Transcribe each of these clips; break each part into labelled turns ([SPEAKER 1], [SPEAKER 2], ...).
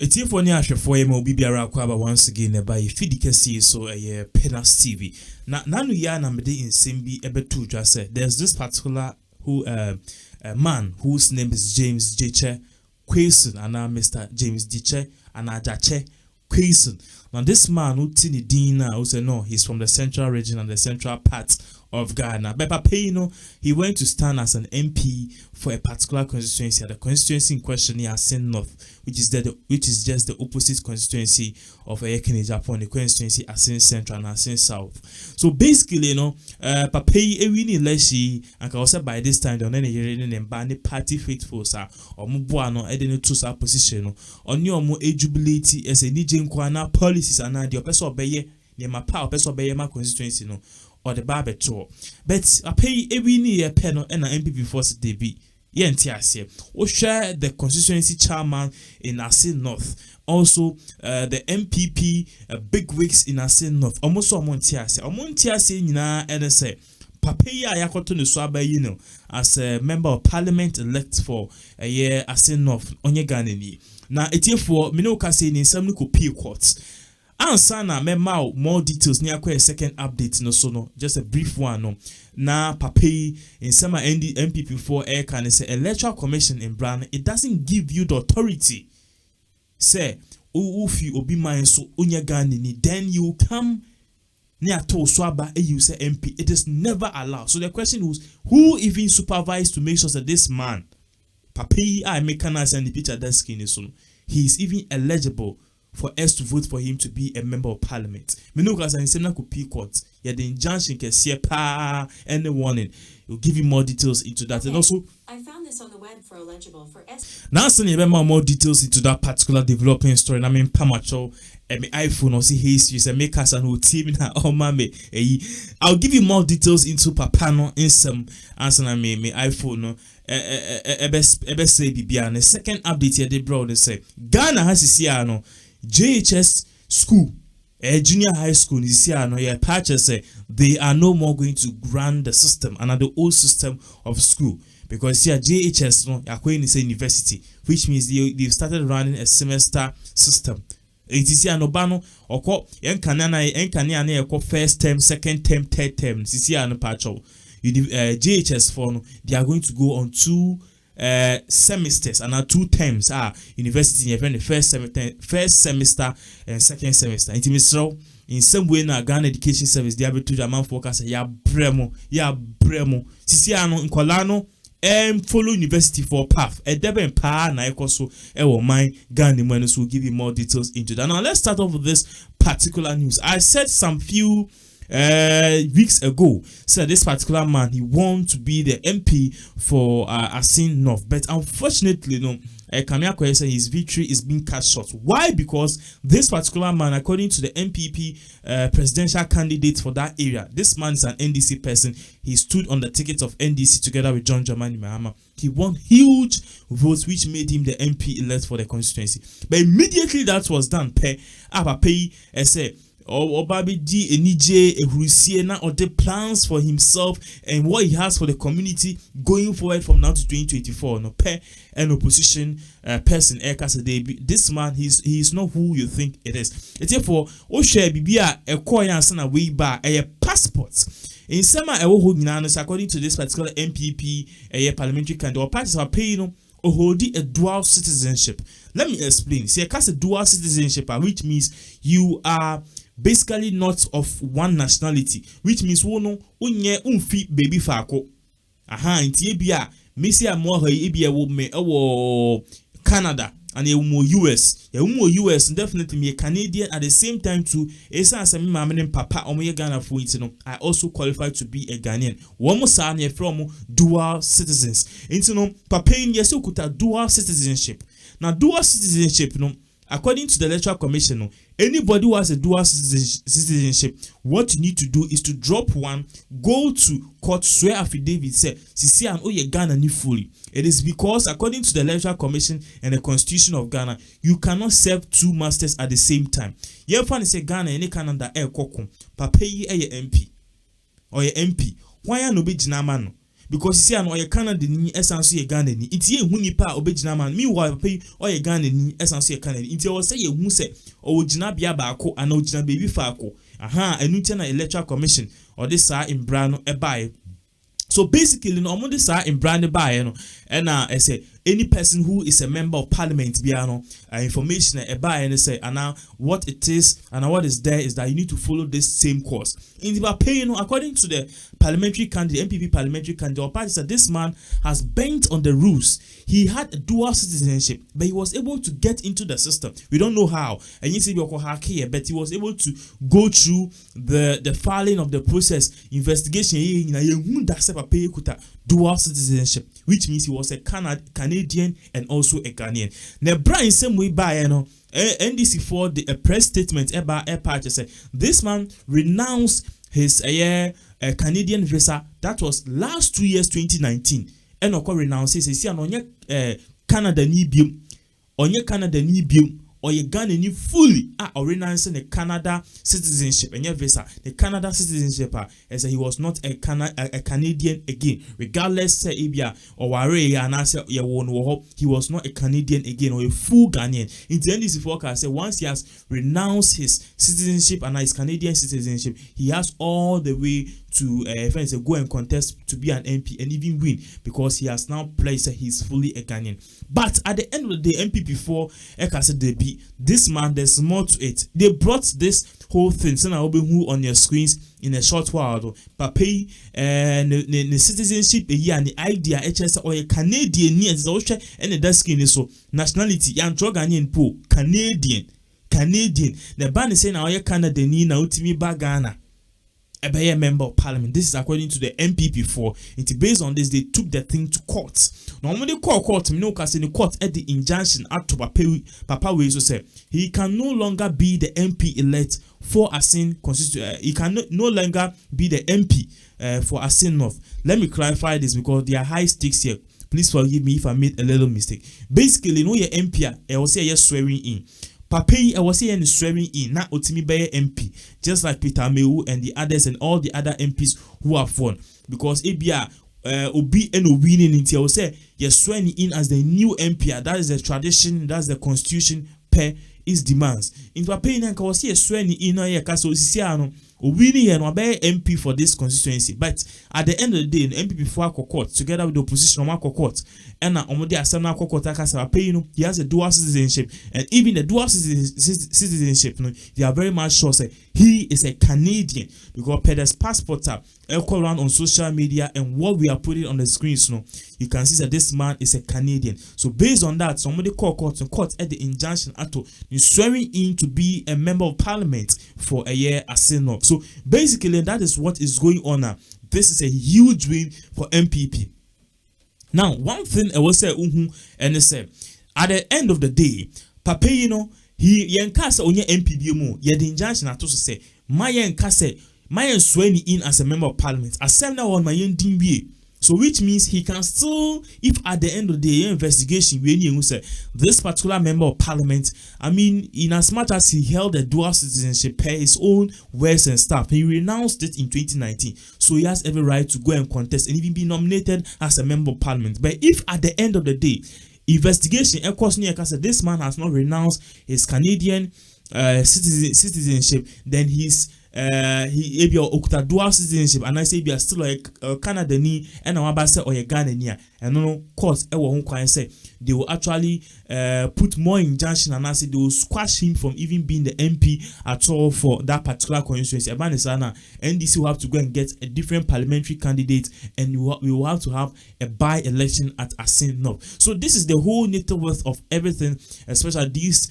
[SPEAKER 1] It's here for any ashe for him will be biara once again by Fidikesi so a Pinax TV. Nanu ya na mede in Simbi ebetu just said there's this particular man whose name is James Jiche Quason and Mr. James Jiche and Jache Quason. Now this man who tini dina who say no, he's from the central region and the central part of Ghana. But Payino, he went to stand as an MP for a particular constituency. The constituency in question is Assin North, which is just the opposite constituency of Ekene Japan, the constituency Assin Central and Assin South. So basically, you know, Papai Ewini Leshi and also by this time the only and party faithful sir or Mubuano edeni to sa position on your more eligibility as a Nijen Kwana policies and the person obey near my power person obey my constituency no. Or the barber tour, but I pay every year pen and an NPP force DB. Yentiasia, or share the constituency chairman in Assin North, also the NPP big wigs in Assin North, almost a Montiasia, na NSA. Papaya Yakoto Swaba, you know, as a member of parliament elect for a year Assin North, Onyeganini. Now, it's here for Minokasi in some local appeal courts. Ansana me more details near a second update no so no just a brief one no na papai in some NPP for air can say electoral commission in Brown it doesn't give you the authority say ufi obi man so unyagani then you come near to swaba you say MP it is never allowed. So the question was who even supervised to make sure that this man papai I make an answer in the picture that skin so he is even eligible for us to vote for him to be a member of parliament. Minukas and Senna could pick court. Yeah, the injunction can see any warning. We'll give you more details into that. Okay. And also,
[SPEAKER 2] I found this on the web for eligible for S.
[SPEAKER 1] Now, sending more details into that particular developing story. And I mean, Pamacho, my iPhone or see history, and make us and who team now. Oh, mommy, I'll give you more details into Papano in some answer. I mean, my iPhone. No, say Bibian. The second update here, they brought they say Ghana has this year no. JHS school, junior high school, they are no more going to grant the system and the old system of school because here JHS no are going to say university, which means they've started running a semester system. It is here no bano or call first term, second term, third term. JHS for they are going to go on 2 semesters and 2 terms university in the first semester and second semester. In some way na Ghana Education Service they have to the man focus ya bremo sisiano in Kolano follow university for path deben pa na ekoso ewo mind Ghana Money will give you more details into that. Now let's start off with this particular news. I said some few weeks ago, said this particular man he want to be the MP for Assin North, but unfortunately, no, Kamiako said his victory is being cut short. Why? Because this particular man, according to the NPP presidential candidate for that area, this man is an NDC person. He stood on the ticket of NDC together with John Dramani Mahama. He won huge votes, which made him the MP elect for the constituency. But immediately that was done, say. Or Babi D Enije Ehusiena or the plans for himself and what he has for the community going forward from now to 2024. No pair an opposition person this man he's not who you think it is. It's therefore Oshe Bibia a coin sana way by a passport. In summer according to this particular NPP a parliamentary candidate or parties are paying holding a dual citizenship. Let me explain. See, a dual citizenship, which means you are basically not of one nationality, which means wono unye unfi baby fako. Inti ebia mesi amoha ebia wo me Canada and US. US definitely me a Canadian at the same time too. Esa asami mama papa omo Ghana for it no. I also qualify to be a Ghanaian. Womo sa na from dual citizens. Into no papa in yeso kuta dual citizenship. Now dual citizenship no according to the electoral commission no, anybody who has a dual citizenship, what you need to do is to drop one, go to court, swear affidavit, say, Sisi and Oye Ghana ni fully. It is because according to the electoral commission and the constitution of Ghana, you cannot serve 2 masters at the same time. You find say Ghana any Canada kokum, papayi MP or MP. Why no be jinamano? because you see an oye Canada ni essence ye Ghana ni iti ye hu nipa obegyina man meanwhile pay oye Ghana ni essence ye Canada iti o say ye hu say o gyina bia baako ana o gyina baby faako enu ntia na electoral commission or this sa imbra no ebae. So basically no omo this sa imbra ne bae no and I say any person who is a member of parliament biano information ebae and say and now what it is and what is there is that you need to follow this same course in the pay, according to the parliamentary candidate NPP parliamentary candidate or party said this man has bent on the rules. He had a dual citizenship but he was able to get into the system. We don't know how and you see but he was able to go through the filing of the process investigation dual citizenship, which means he was a Canadian and also a Ghanaian. Now, Brian, same way by NDC for the press statement about a party said this man renounced his Canadian visa that was last 2 years 2019 and of course renounces he on Canada ni biom or you Ghana ni fully or renouncing the Canada citizenship and your visa. The Canada citizenship as he was not a Canadian again, regardless say Ibia or Ware and answer he was not a Canadian again or a full Ghanaian. In the end, this forecast say once he has renounced his citizenship and his Canadian citizenship, he has all the way to go and contest to be an MP and even win because he has now pledged that he's fully a Ghanaian. But at the end of the day, NPP for this man, there's more to it. They brought this whole thing who on your screens in a short while. But pay the citizenship and the idea HS or a Canadian needs also and the skin so nationality and Ghanaian po Canadian. The ban is saying our Canada ni na utimi bagana. A member of parliament. This is according to the NPP4. It's based on this, they took the thing to court. Normally, court, you know, because in the court at the injunction at to Papa Wezo said he can no longer be the MP elect for Assin constituency. He can no longer be the MP for Assin North. Let me clarify this because there are high stakes here. Please forgive me if I made a little mistake. Basically, no, your MP, I will say yes swearing in. Papi, I was saying swearing in, not Otimi Baye MP, just like Peter Mewu and the others and all the other MPs who have won. Because ABR Obi and winning in I say you're swearing in as the new MP. That is the tradition, that's the constitution per its demands. In Papi, I was here swearing in a Caso Siciano, winning and obey MP for this constituency. But at the end of the day, the MPP for court together with the opposition on court. And Omode Asana Kokota he has a dual citizenship, and even the dual citizenship, they are very much sure say he is a Canadian because Pedro's passport around on social media and what we are putting on the screens, you can see that this man is a Canadian. So based on that, somebody called court at the injunction ato swearing in to be a member of parliament for a year Assin North. So basically, that is what is going on now. This is a huge win for NPP. Now, one thing I will say, and say, at the end of the day, Papa, he yankasa onye MPB mo, ye the injunction ato say, my yankasa, my swearing in as a member of parliament, as same now on my DBA. So which means he can still, if at the end of the investigation, when you say this particular member of parliament, I mean, in as much as he held a dual citizenship per his own words and stuff, he renounced it in 2019. So he has every right to go and contest and even be nominated as a member of parliament. But if at the end of the day, investigation, of course, this man has not renounced his Canadian citizenship, then he's he be okuta dual citizenship and I say be still like Canada ni and our say or Ghana ni and no court e wo ho say they will actually put more injunction and I say they will squash him from even being the MP at all for that particular constituency. NDC will have to go and get a different parliamentary candidate and we will have to have a by-election at Assin North. So this is the whole nature worth of everything, especially these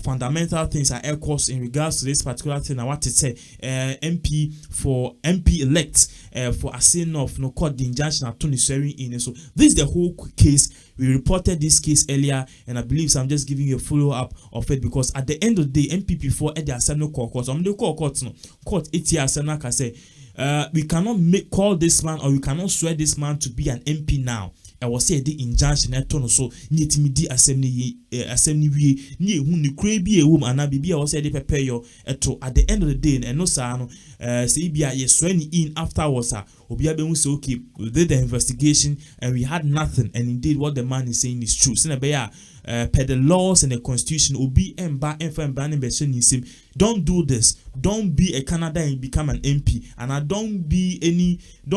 [SPEAKER 1] fundamental things are air course in regards to this particular thing. I want to say MP elect for Assin North no court the injunction at Tony swearing in. So this is the whole case. We reported this case earlier, and I believe so I'm just giving you a follow-up of it because at the end of the day, NPP4 at the Assembly Court, I'm the court 8 years can say we cannot call this man or we cannot swear this man to be an MP now. I was say the injunction eto so ni timi di assembly wie ni ehu ni kura bi ewom ana bibi I was say the prepare yo eto at the end of the day and no sa no say bia ye swear ni in afterwards obi abehu say okay we did the investigation and we had nothing, and indeed what the man is saying is true. Say na per the laws and the constitution obi emba emba be sim. Don't do this. Don't be a Canada and become an MP, and don't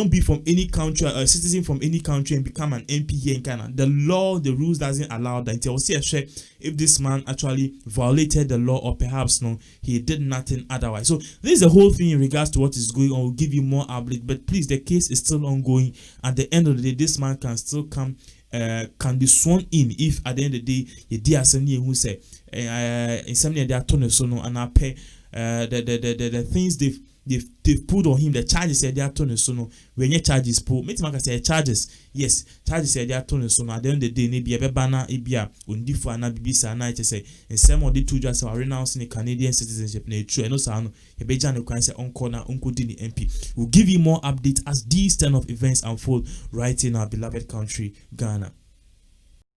[SPEAKER 1] be from any country, a citizen from any country and become an MP here in Canada. The law, the rules doesn't allow that. I will see if this man actually violated the law, or perhaps no, he did nothing otherwise. So this is the whole thing in regards to what is going on. We'll give you more updates, but please, the case is still ongoing. At the end of the day, this man can still come. Can be sworn in if at the end of the day you dear who say in some they are turning so no and I pay the things they've put on him, the charges they are turning so no when your charges put me to say charges they are turning so no at the end of the day maybe a banner ebia undi for an bibisa na say in some of the two just are renouncing the Canadian citizenship na true and also no you be jan can say uncle the MP. We'll give you more updates as these turn of events unfold right in our beloved country Ghana.